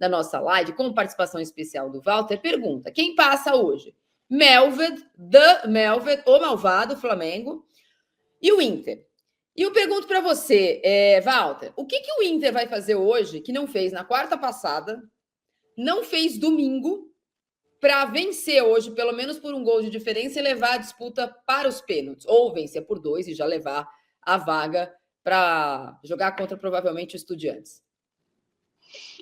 da nossa live, com participação especial do Walter, pergunta: quem passa hoje? Melved, o malvado Flamengo, e o Inter. E eu pergunto para você, Walter, o que o Inter vai fazer hoje que não fez na quarta passada, não fez domingo, para vencer hoje, pelo menos por um gol de diferença, e levar a disputa para os pênaltis? Ou vencer por 2 e já levar a vaga para jogar contra, provavelmente, o Estudiantes.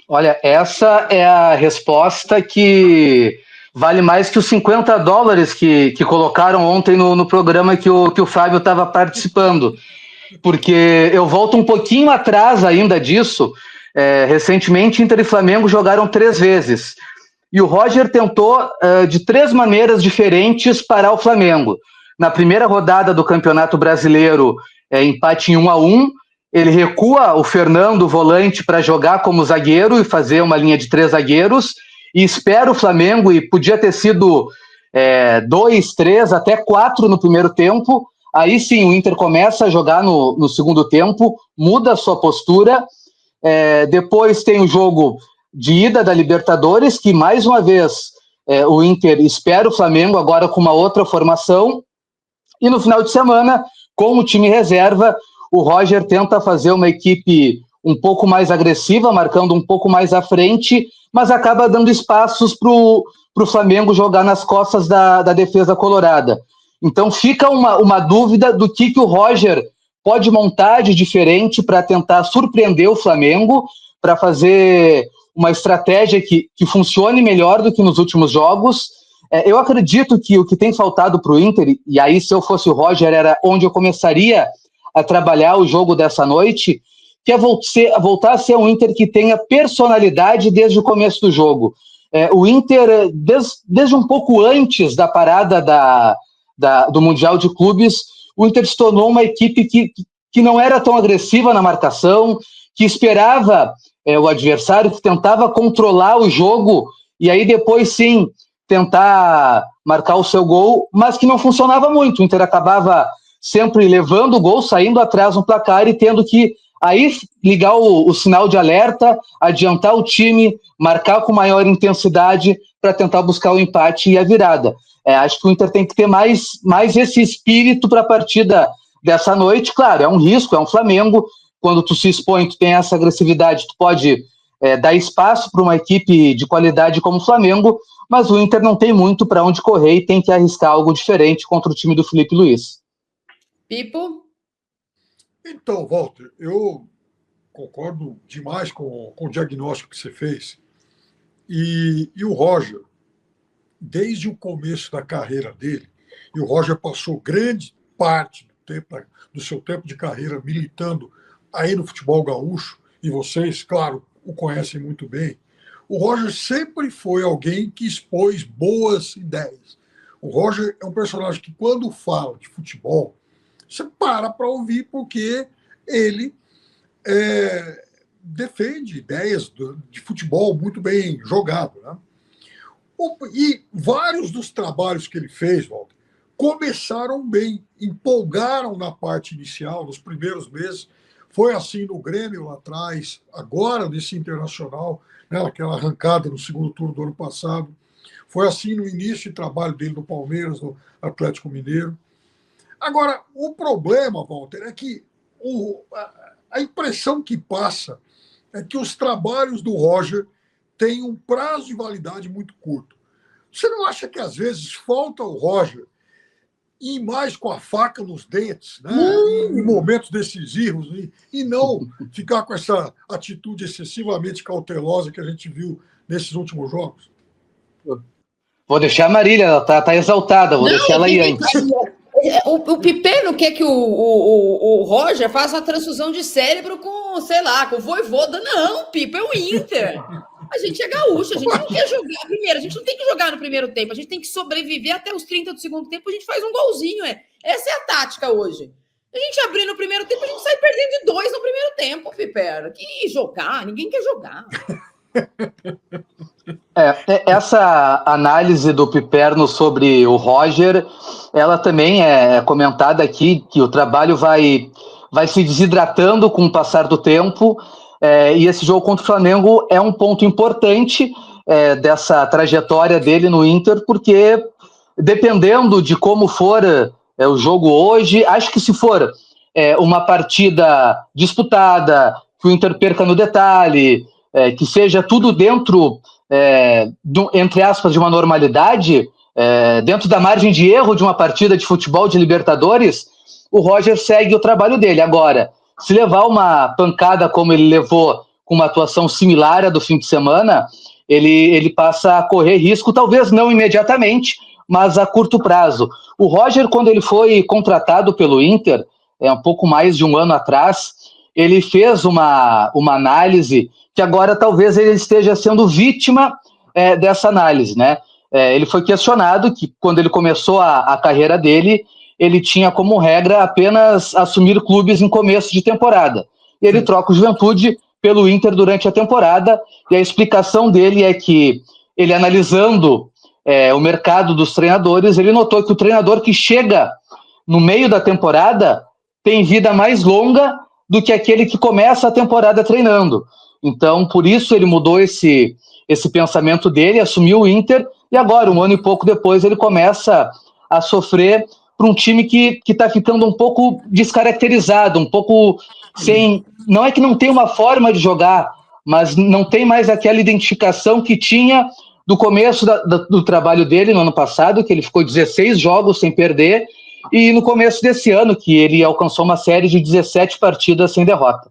Olha, essa é a resposta que vale mais que os $50 que colocaram ontem no programa que o Fábio estava participando. Porque eu volto um pouquinho atrás ainda disso. Recentemente, Inter e Flamengo jogaram 3 vezes. E o Roger tentou de 3 maneiras diferentes parar o Flamengo. Na primeira rodada do Campeonato Brasileiro, empate em 1-1, ele recua o Fernando, o volante, para jogar como zagueiro e fazer uma linha de 3 zagueiros, e espera o Flamengo, e podia ter sido 2, 3, até 4 no primeiro tempo. Aí sim o Inter começa a jogar no segundo tempo, muda a sua postura. Depois tem o jogo de ida da Libertadores, que mais uma vez o Inter espera o Flamengo, agora com uma outra formação. E no final de semana, com o time reserva, o Roger tenta fazer uma equipe um pouco mais agressiva, marcando um pouco mais à frente, mas acaba dando espaços para o Flamengo jogar nas costas da defesa colorada. Então fica uma dúvida do que o Roger pode montar de diferente para tentar surpreender o Flamengo, para fazer uma estratégia que funcione melhor do que nos últimos jogos. Eu acredito que o que tem faltado para o Inter, e aí se eu fosse o Roger era onde eu começaria a trabalhar o jogo dessa noite, que é voltar a ser um Inter que tenha personalidade desde o começo do jogo. O Inter, desde um pouco antes da parada do Mundial de Clubes, o Inter se tornou uma equipe que não era tão agressiva na marcação, que esperava o adversário, que tentava controlar o jogo, e aí depois sim tentar marcar o seu gol, mas que não funcionava muito. O Inter acabava sempre levando o gol, saindo atrás no placar e tendo que aí ligar o sinal de alerta, adiantar o time, marcar com maior intensidade para tentar buscar o empate e a virada. Acho que o Inter tem que ter mais esse espírito para a partida dessa noite. Claro, é um risco, é um Flamengo. Quando tu se expõe, tu tem essa agressividade, tu pode dar espaço para uma equipe de qualidade como o Flamengo, mas o Inter não tem muito para onde correr e tem que arriscar algo diferente contra o time do Felipe Luiz. Pipo? Então, Walter, eu concordo demais com o diagnóstico que você fez. E o Roger, desde o começo da carreira dele, e o Roger passou grande parte do seu tempo de carreira militando aí no futebol gaúcho, e vocês, claro, o conhecem muito bem, o Roger sempre foi alguém que expôs boas ideias. O Roger é um personagem que, quando fala de futebol, você para ouvir, porque ele defende ideias de futebol muito bem jogado, né? E vários dos trabalhos que ele fez, Walter, começaram bem, empolgaram na parte inicial, nos primeiros meses. Foi assim no Grêmio lá atrás, agora nesse Internacional, né, aquela arrancada no segundo turno do ano passado. Foi assim no início de trabalho dele no Palmeiras, no Atlético Mineiro. Agora, o problema, Walter, é que a impressão que passa é que os trabalhos do Roger têm um prazo de validade muito curto. Você não acha que, às vezes, falta o Roger ir mais com a faca nos dentes, né? Em momentos decisivos, e não ficar com essa atitude excessivamente cautelosa que a gente viu nesses últimos jogos? Vou deixar a Marília, ela tá exaltada, vou deixar ela aí antes. O Pipe não quer que o Roger faça uma transfusão de cérebro com, sei lá, com o Vojvoda. Não, Pipe, é o Inter. A gente é gaúcho, a gente não quer jogar primeiro, a gente não tem que jogar no primeiro tempo, a gente tem que sobreviver até os 30 do segundo tempo, a gente faz um golzinho, Essa é a tática hoje. A gente abrir no primeiro tempo, a gente sai perdendo de 2 no primeiro tempo, Piper. Que jogar? Ninguém quer jogar. Essa análise do Piperno sobre o Roger, ela também é comentada aqui, que o trabalho vai se desidratando com o passar do tempo, e esse jogo contra o Flamengo é um ponto importante dessa trajetória dele no Inter, porque dependendo de como for o jogo hoje, acho que se for uma partida disputada, que o Inter perca no detalhe, que seja tudo dentro, entre aspas, de uma normalidade, dentro da margem de erro de uma partida de futebol de Libertadores, o Roger segue o trabalho dele. Agora, se levar uma pancada como ele levou com uma atuação similar à do fim de semana, ele passa a correr risco, talvez não imediatamente, mas a curto prazo. O Roger, quando ele foi contratado pelo Inter, um pouco mais de um ano atrás, ele fez uma análise que agora talvez ele esteja sendo vítima dessa análise, né? Ele foi questionado que quando ele começou a carreira dele, ele tinha como regra apenas assumir clubes em começo de temporada. E ele troca o Juventude pelo Inter durante a temporada, e a explicação dele é que ele, analisando o mercado dos treinadores, ele notou que o treinador que chega no meio da temporada tem vida mais longa do que aquele que começa a temporada treinando. Então, por isso ele mudou esse pensamento dele, assumiu o Inter, e agora, um ano e pouco depois, ele começa a sofrer para um time que está ficando um pouco descaracterizado, um pouco sem... Não é que não tem uma forma de jogar, mas não tem mais aquela identificação que tinha do começo do trabalho dele no ano passado, que ele ficou 16 jogos sem perder, e no começo desse ano, que ele alcançou uma série de 17 partidas sem derrota.